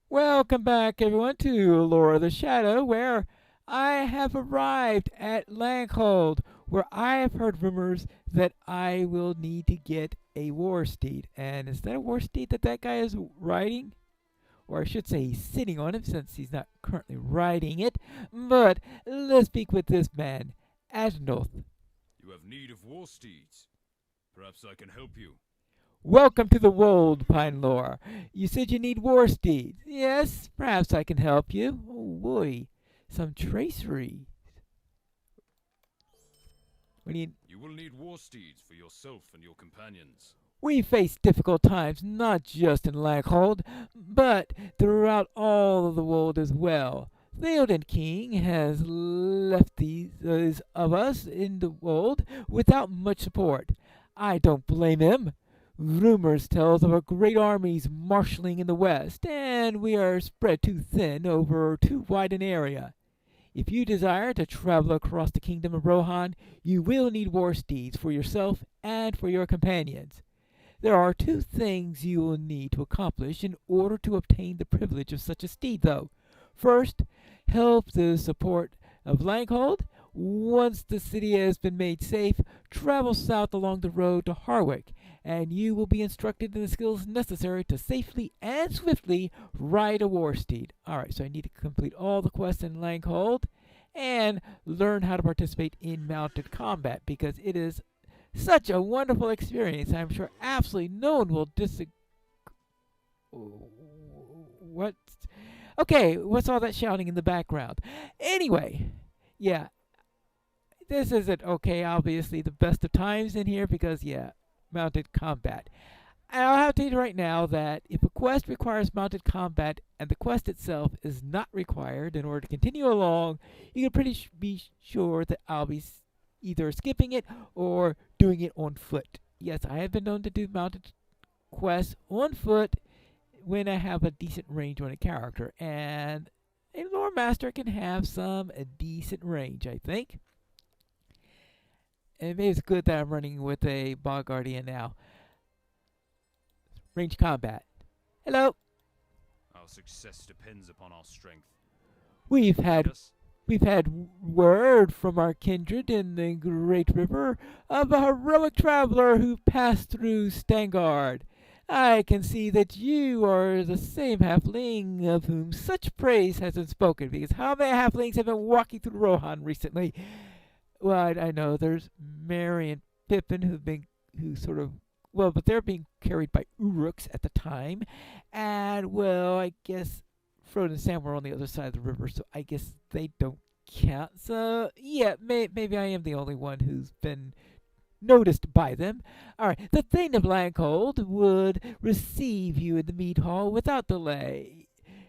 Welcome back, everyone, to Lore of the Shadow, where I have arrived at Langhold, where I have heard rumors that I will need to get a war steed. And is that a war steed that guy is riding? Or I should say he's sitting on him since he's not currently riding it. But let's speak with this man, Adnoth. You have need of war steeds. Perhaps I can help you. Welcome to the world, Pine Lore. You said you need war steeds. Yes, perhaps I can help you. Oh boy, some tracery. What do you? You will need war steeds for yourself and your companions. We face difficult times, not just in Lackhold, but throughout all of the world as well. The Elden King has left these of us in the world without much support. I don't blame him. Rumors tells of a great armies marshalling in the west, and we are spread too thin over too wide an area. If you desire to travel across the kingdom of Rohan, you will need war steeds for yourself and for your companions. There are two things you will need to accomplish in order to obtain the privilege of such a steed, though. First, help the support of Langhold. Once the city has been made safe, travel south along the road to Harwick, and you will be instructed in the skills necessary to safely and swiftly ride a war steed. Alright, so I need to complete all the quests in Langhold and learn how to participate in mounted combat because it is such a wonderful experience. I'm sure absolutely no one will disagree. What? Okay, what's all that shouting in the background? Anyway, yeah, this isn't okay, obviously, the best of times in here because, yeah, mounted combat. And I'll have to tell you right now that if a quest requires mounted combat and the quest itself is not required in order to continue along, you can be sure that I'll be either skipping it or doing it on foot. Yes, I have been known to do mounted quests on foot when I have a decent range on a character, and a lore master can have a decent range, I think. And maybe it's good that I'm running with a Bog Guardian now. Range combat. Hello. Our success depends upon our strength. We've had word from our kindred in the Great River of a heroic traveler who passed through Stangard. I can see that you are the same halfling of whom such praise has been spoken, because how many halflings have been walking through Rohan recently? Well, I know there's Mary and Pippin but they're being carried by Uruks at the time, and well, I guess Frodo and Sam were on the other side of the river, so I guess they don't count. So yeah, maybe I am the only one who's been noticed by them. Alright, the Thane of Langhold would receive you in the mead hall without delay.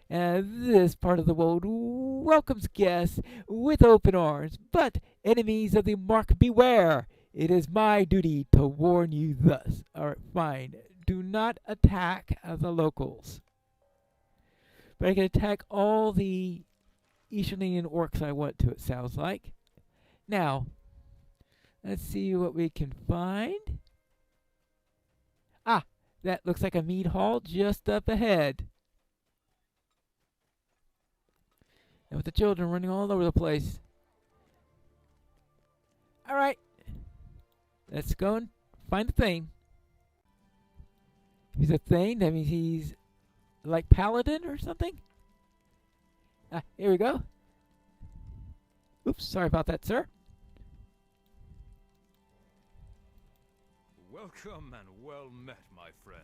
This part of the world welcomes guests with open arms, but enemies of the mark beware. It is my duty to warn you thus. Alright, fine. Do not attack the locals. But I can attack all the Easterlian orcs I want to, it sounds like. Now, let's see what we can find. Ah, that looks like a mead hall just up ahead. And with the children running all over the place. Alright. Let's go and find the Thane. If he's a Thane, that means he's like Paladin or something. Ah, here we go. Oops, sorry about that, sir. Welcome and well met, my friend.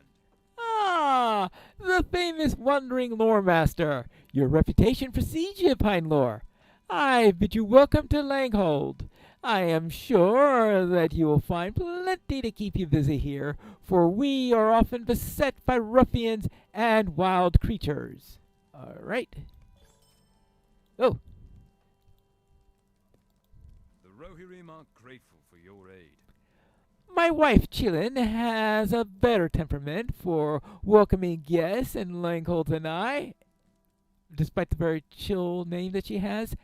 Ah, the famous Wandering Lore Master. Your reputation precedes you, Pine Lore. I bid you welcome to Langhold. I am sure that you will find plenty to keep you busy here, for we are often beset by ruffians and wild creatures. All right. Oh. The Rohirrim are grateful for your aid. My wife, Chillin, has a better temperament for welcoming guests in Langhold than I, despite the very chill name that she has.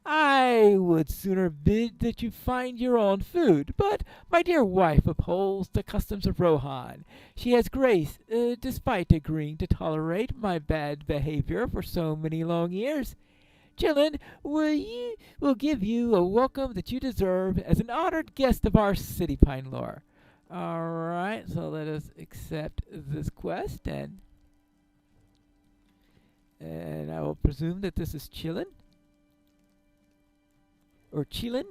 I would sooner bid that you find your own food, but my dear wife upholds the customs of Rohan. She has grace, despite agreeing to tolerate my bad behavior for so many long years. Chillin, will give you a welcome that you deserve as an honored guest of our city, Pine Lore. Alright, so let us accept this quest, and I will presume that this is Chillin. Or Chillin.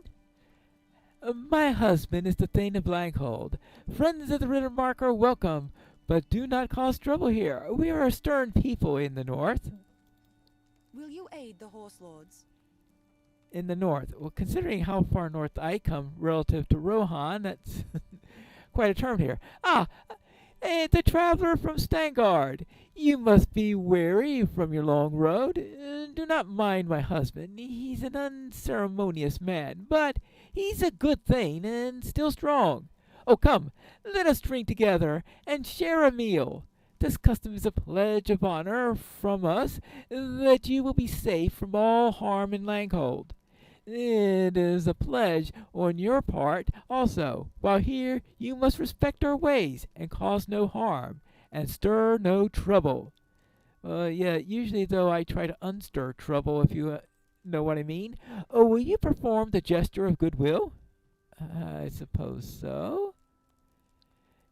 My husband is the Thane of Blankhold. Friends of the Rittermark are welcome, but do not cause trouble here. We are a stern people in the north. Will you aid the horse lords? In the north. Well, considering how far north I come relative to Rohan, that's quite a term here. The traveler from Stangard. You must be weary from your long road. Do not mind my husband. He's an unceremonious man, but he's a good thing and still strong. Oh, come, let us drink together and share a meal. This custom is a pledge of honor from us that you will be safe from all harm in Langhold. It is a pledge on your part also. While here, you must respect our ways and cause no harm and stir no trouble. Usually though I try to unstir trouble, if you know what I mean. Oh, will you perform the gesture of goodwill? I suppose so.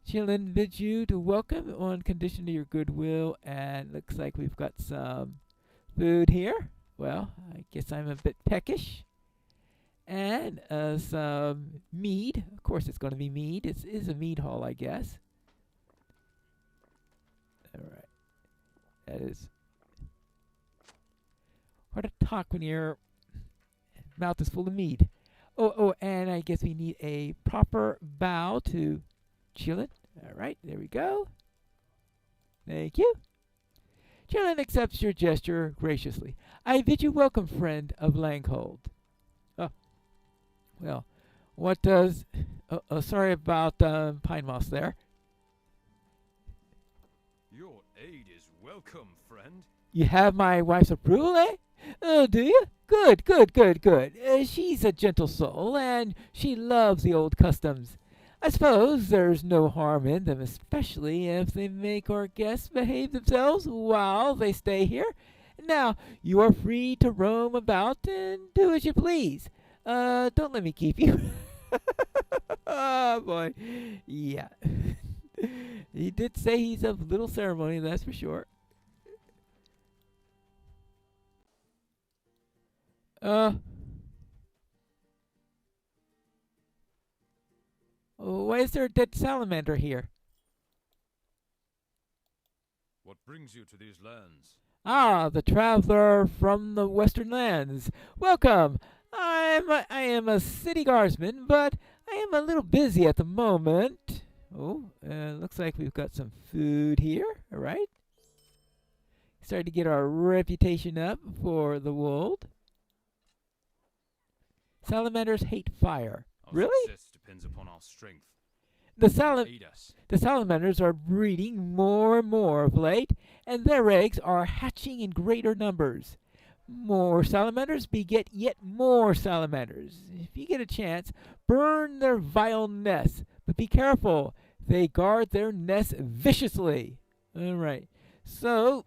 Chillin bids you to welcome on condition of your goodwill, and looks like we've got some food here. Well, I guess I'm a bit peckish. And some mead. Of course it's going to be mead. It is a mead hall, I guess. Alright. That is hard to talk when your mouth is full of mead. Oh, and I guess we need a proper bow to Chillin. Alright, there we go. Thank you. Chillin accepts your gesture graciously. I bid you welcome, friend of Langhold. Oh, well, what does... sorry about Pine Moss there. Your aid is welcome, friend. You have my wife's approval, eh? Oh, do you? Good. She's a gentle soul, and she loves the old customs. I suppose there's no harm in them, especially if they make our guests behave themselves while they stay here. Now, you are free to roam about and do as you please. Don't let me keep you. Oh, boy. Yeah. He did say he's of little ceremony, that's for sure. Why is there a dead salamander here? What brings you to these lands? The traveler from the western lands. Welcome. I am a city guardsman, but I am a little busy at the moment. Looks like we've got some food here. All right. Starting to get our reputation up for the world. Salamanders hate fire. Our Really? success depends upon our strength. The Aid us. salamanders are breeding more and more of late, and their eggs are hatching in greater numbers. More salamanders beget yet more salamanders. If you get a chance, burn their vile nests, but be careful. They guard their nests viciously. All right. So,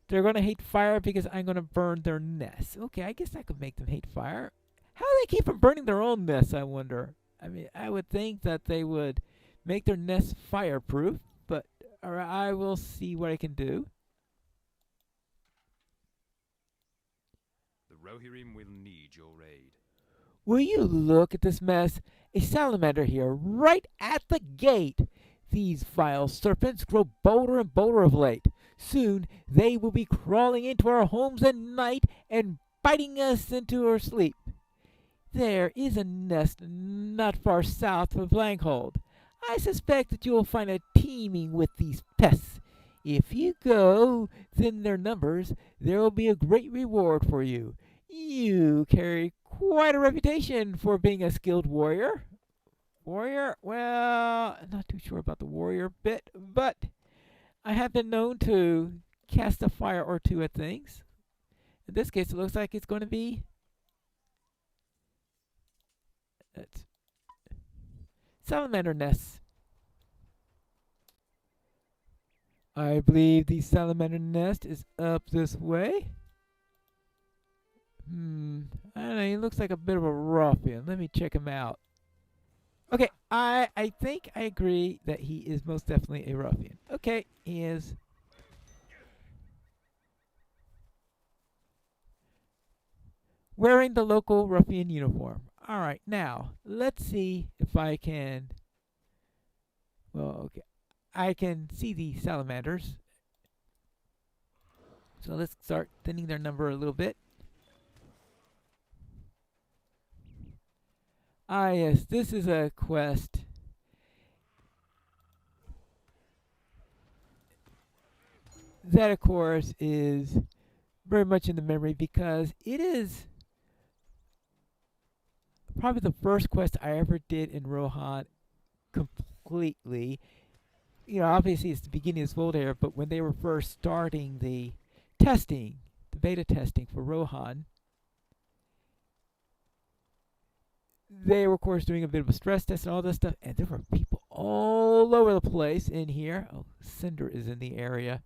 they're going to hate fire because I'm going to burn their nests. Okay, I guess I could make them hate fire. How do they keep from burning their own nests, I wonder? I mean, I would think that they would make their nests fireproof, but I will see what I can do. The Rohirrim will need your aid. Will you look at this mess? A salamander here, right at the gate. These vile serpents grow bolder and bolder of late. Soon they will be crawling into our homes at night and biting us into our sleep. There is a nest not far south of Langhold. I suspect that you will find it teeming with these pests. If you go thin their numbers, there will be a great reward for you. You carry quite a reputation for being a skilled warrior. Warrior? Well, I'm not too sure about the warrior bit, but I have been known to cast a fire or two at things. In this case, it looks like it's going to be... That's salamander nests. I believe the salamander nest is up this way. I don't know. He looks like a bit of a ruffian. Let me check him out. Okay, I think I agree that he is most definitely a ruffian. Okay, he is. Wearing the local ruffian uniform. Alright, now, let's see if I can... Well, okay. I can see the salamanders. So let's start thinning their number a little bit. Ah, yes, this is a quest. That, of course, is very much in the memory because it is probably the first quest I ever did in Rohan completely. You know, obviously it's the beginning of this world era, but when they were first starting the testing, the beta testing for Rohan, they were, of course, doing a bit of a stress test and all this stuff, and there were people all over the place in here. Oh, Cinder is in the area.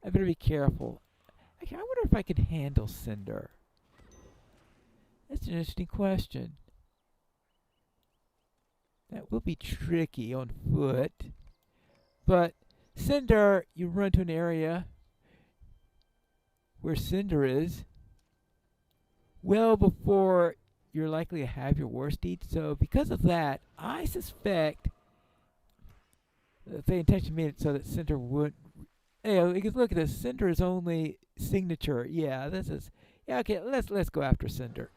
I better be careful. I wonder if I can handle Cinder. That's an interesting question. That will be tricky on foot. But Cinder, you run to an area where Cinder is well before you're likely to have your war steed. So because of that, I suspect that they intentionally made it so that Cinder wouldn't... Hey, because look at this. Cinder is only signature. Yeah, this is... Yeah, okay, let's go after Cinder.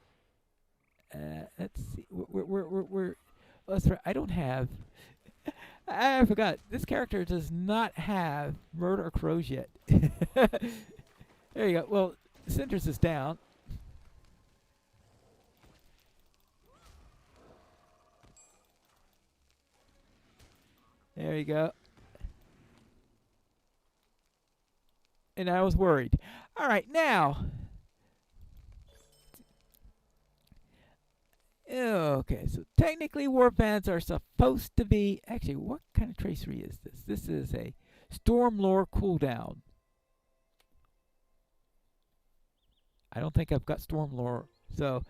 Let's see. We're that's right. I don't have... I forgot. This character does not have Murder or Crows yet. There you go. Well, Cinder's is down. There you go. And I was worried. All right, now. Okay, so technically warbands are supposed to be... Actually, what kind of tracery is this? This is a Storm Lore cooldown. I don't think I've got Storm Lore, so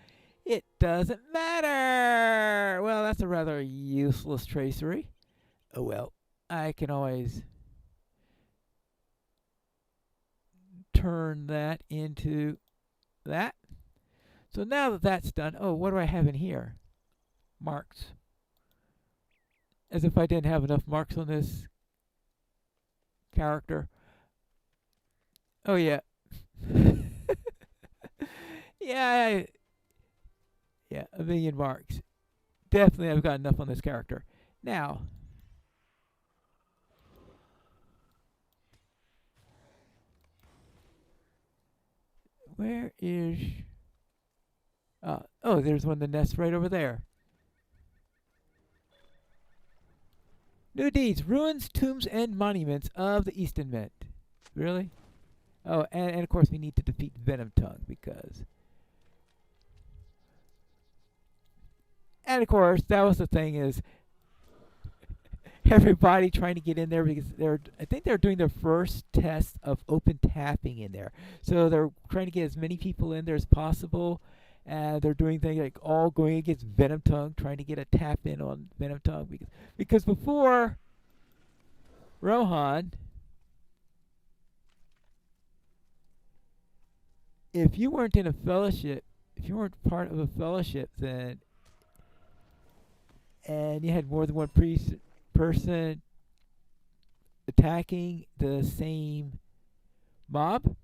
it doesn't matter. Well, that's a rather useless tracery. Oh well, I can always turn that into that. So now that that's done, oh, what do I have in here? Marks. As if I didn't have enough marks on this character. Oh, yeah. Yeah, yeah, 1,000,000 marks. Definitely I've got enough on this character. Now, where is... oh, there's one of the nests right over there. New deeds, ruins, tombs, and monuments of the Eastern Mint. Really? Oh, and of course we need to defeat Venom Tongue because... And of course, that was the thing is... everybody trying to get in there because I think they're doing their first test of open tapping in there. So they're trying to get as many people in there as possible. And they're doing things like all going against Venom Tongue, trying to get a tap in on Venom Tongue. Because before Rohan, if you weren't in a fellowship, if you weren't part of a fellowship, then, and you had more than one person attacking the same mob,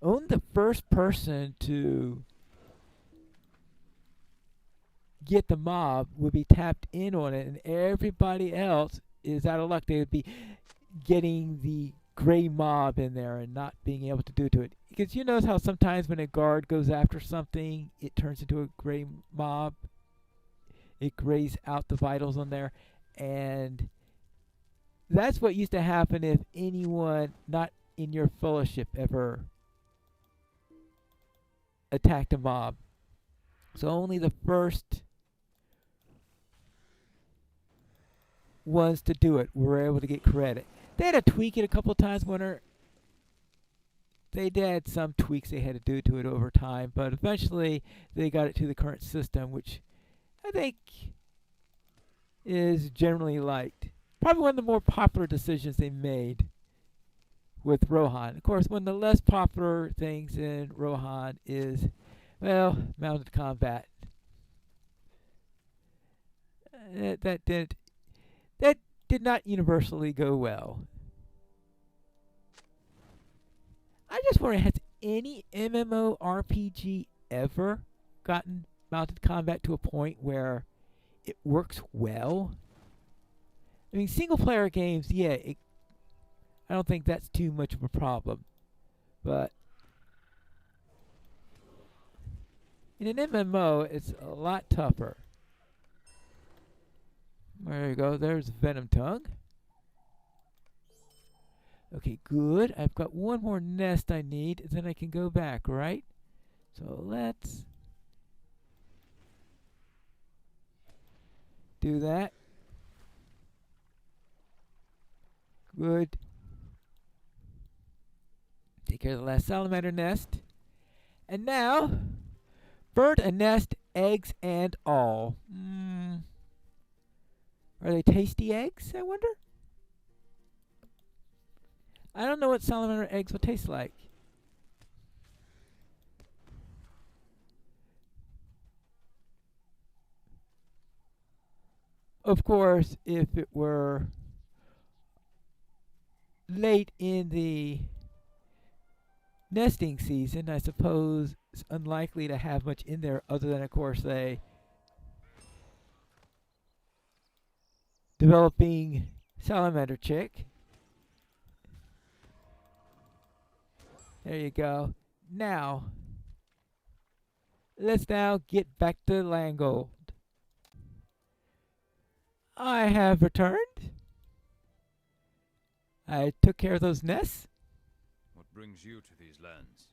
only the first person to get the mob would be tapped in on it, and everybody else is out of luck. They would be getting the gray mob in there and not being able to do to it. Because you notice how sometimes when a guard goes after something, it turns into a gray mob. It grays out the vitals on there. And that's what used to happen if anyone not in your fellowship ever attacked a mob. So only the first ones to do it were able to get credit. They had to tweak it a couple times when they had some tweaks they had to do to it over time, but eventually they got it to the current system, which I think is generally liked. Probably one of the more popular decisions they made with Rohan. Of course, one of the less popular things in Rohan is, well, mounted combat. That did not universally go well. I just wonder, has any MMORPG ever gotten mounted combat to a point where it works well? I mean, single-player games, yeah, I don't think that's too much of a problem. But in an MMO, it's a lot tougher. There you go. There's Venom Tongue. Okay, good. I've got one more nest I need, then I can go back, right? So let's do that. Good. Take care of the last salamander nest. And now, bird a nest, eggs and all. Are they tasty eggs, I wonder? I don't know what salamander eggs will taste like. Of course, if it were late in the nesting season, I suppose it's unlikely to have much in there other than, of course, a developing salamander chick. There you go. Now, let's now get back to Langold. I have returned. I took care of those nests. What brings you to these lands?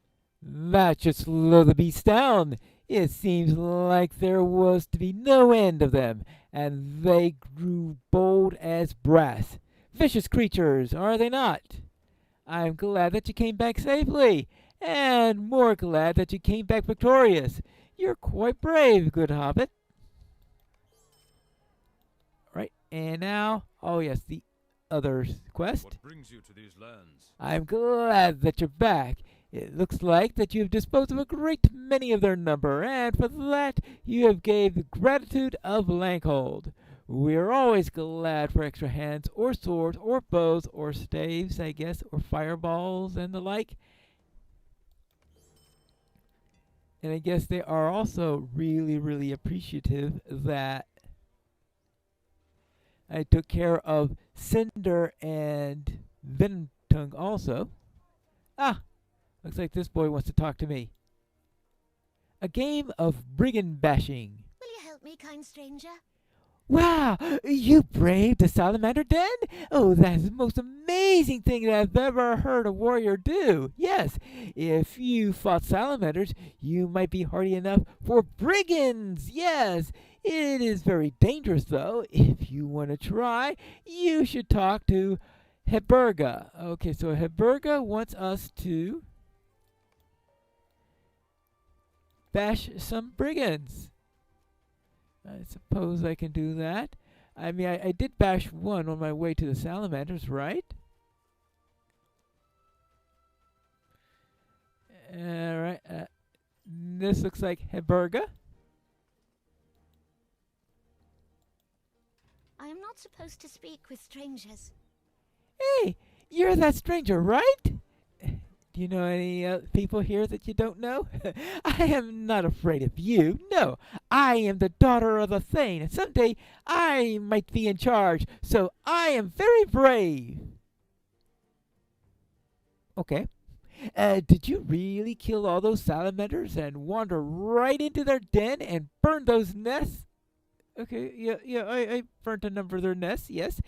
That should slow the beast down. It seems like there was to be no end of them, and they grew bold as brass. Vicious creatures, are they not? I'm glad that you came back safely, and more glad that you came back victorious. You're quite brave, good hobbit. Right, and now, oh yes, the other quest. What brings you to these lands? I'm glad that you're back. It looks like that you have disposed of a great many of their number, and for that you have gave the gratitude of Langhold. We are always glad for extra hands, or swords, or bows, or staves, I guess, or fireballs and the like. And I guess they are also really, really appreciative that I took care of Cinder and Venom Tongue also. Ah, looks like this boy wants to talk to me. A game of brigand bashing. Will you help me, kind stranger? Wow, you braved the salamander den? Oh, that's the most amazing thing that I've ever heard a warrior do. Yes, if you fought salamanders, you might be hardy enough for brigands. Yes, it is very dangerous, though. If you want to try, you should talk to Heberga. Okay, so Heberga wants us to bash some brigands. I suppose I can do that. I mean, I did bash one on my way to the salamanders, right? Alright, this looks like Heberga. I am not supposed to speak with strangers. Hey, you're that stranger, right? Do you know any people here that you don't know? I am not afraid of you. No, I am the daughter of the Thane, and someday I might be in charge, so I am very brave. Okay. Did you really kill all those salamanders and wander right into their den and burn those nests? Okay, yeah, I burnt a number of their nests, yes.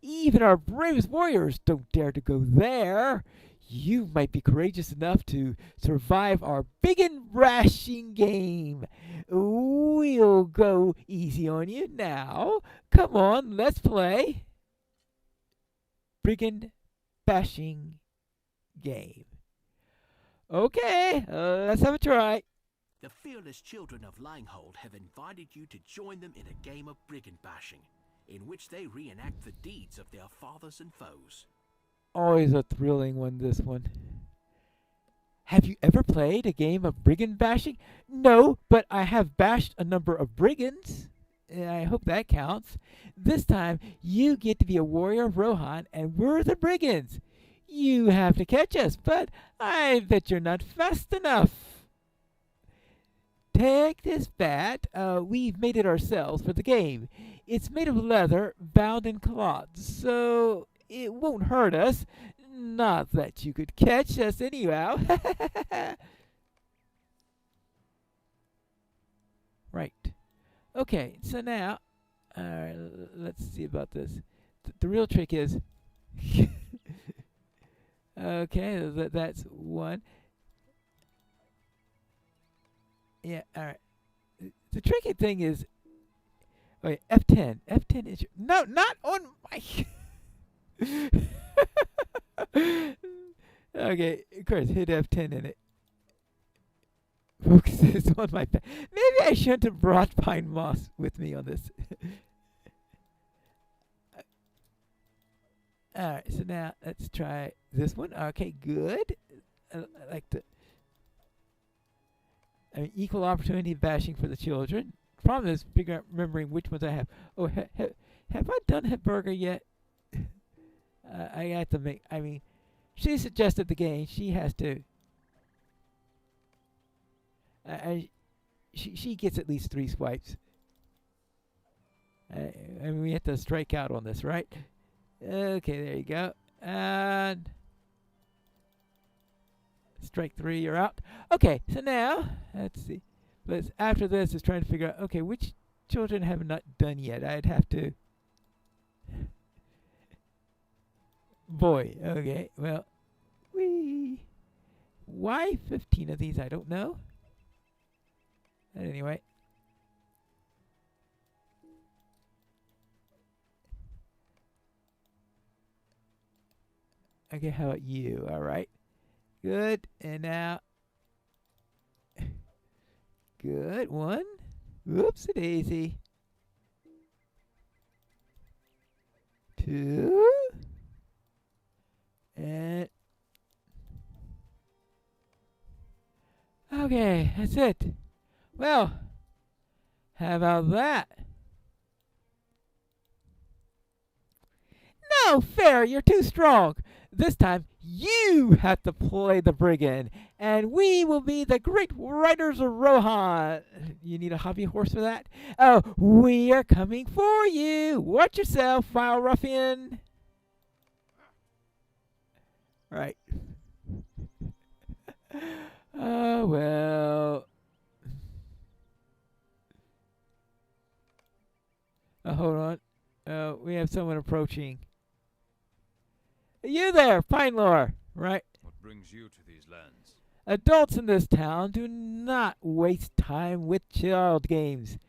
Even our bravest warriors don't dare to go there. you might be courageous enough to survive our brigand bashing game. We'll go easy on you now. Come on, let's play brigand bashing game. Okay, let's have a try. The fearless children of Langhold have invited you to join them in a game of brigand bashing, in which they reenact the deeds of their fathers and foes. Always a thrilling one, this one. Have you ever played a game of brigand bashing? No, but I have bashed a number of brigands. I hope that counts. This time, you get to be a warrior of Rohan, and we're the brigands. You have to catch us, but I bet you're not fast enough. Take this bat. We've made it ourselves for the game. It's made of leather, bound in cloth, so it won't hurt us. Not that you could catch us anyhow. Right. Okay, so now, let's see about this. The real trick is, okay, that's one. Yeah, all right. The tricky thing is, wait, F10. F10 is no, not on my. Okay, of course, hit F10 in it. Focus is on my back. Maybe I shouldn't have brought pine moss with me on this. All right, so now let's try this one. Okay, good. I like the. I mean, equal opportunity bashing for the children. Problem is remembering which ones I have. Oh, have I done Hepburger yet? I have to make. I mean, she suggested the game. She has to. She gets at least 3 swipes. I mean, we have to strike out on this, right? Okay, there you go. And strike 3, you're out. Okay, so now, let's see. After this is trying to figure out, okay, which children have not done yet? I'd have to. Boy, okay, well, why 15 of these? I don't know. But anyway. Okay, how about you? All right. Good. And now. Good. 1. Whoops-a-daisy. 2. And. Okay, that's it. Well, how about that? No, fair, you're too strong. This time, you have to play the brigand, and we will be the great riders of Rohan. You need a hobby horse for that? Oh, we are coming for you. Watch yourself, vile ruffian. Right. Oh, well. Hold on. We have someone approaching. You there, Pine Lore, right? What brings you to these lands? Adults in this town do not waste time with child games.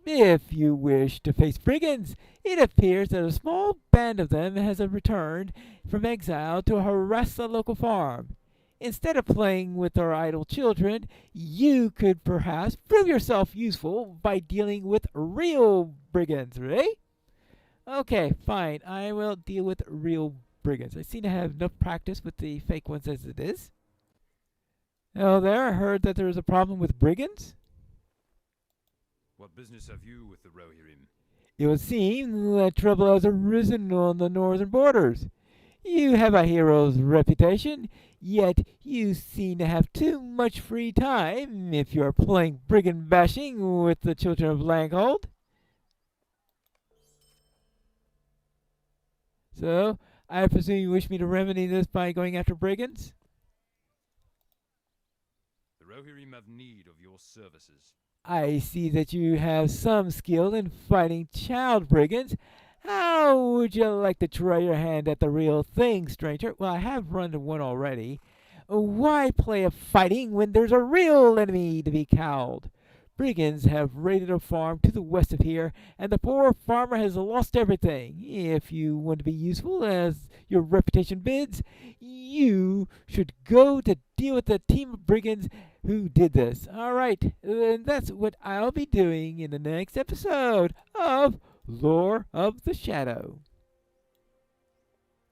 If you wish to face brigands, it appears that a small band of them has returned from exile to harass the local farm. Instead of playing with our idle children, you could perhaps prove yourself useful by dealing with real brigands, right? Okay, fine. I will deal with real brigands. I seem to have enough practice with the fake ones as it is. Oh, there, I heard that there is a problem with brigands. What business have you with the Rohirrim? It would seem that trouble has arisen on the northern borders. You have a hero's reputation, yet you seem to have too much free time if you are playing brigand bashing with the children of Langhold. So, I presume you wish me to remedy this by going after brigands? The Rohirrim have need of your services. I see that you have some skill in fighting child brigands. How would you like to try your hand at the real thing, stranger? Well, I have run to one already. Why play a fighting when there's a real enemy to be cowed? Brigands have raided a farm to the west of here, and the poor farmer has lost everything. If you want to be useful as your reputation bids, you should go to deal with the team of brigands who did this. All right, and that's what I'll be doing in the next episode of Lore of the Shadow.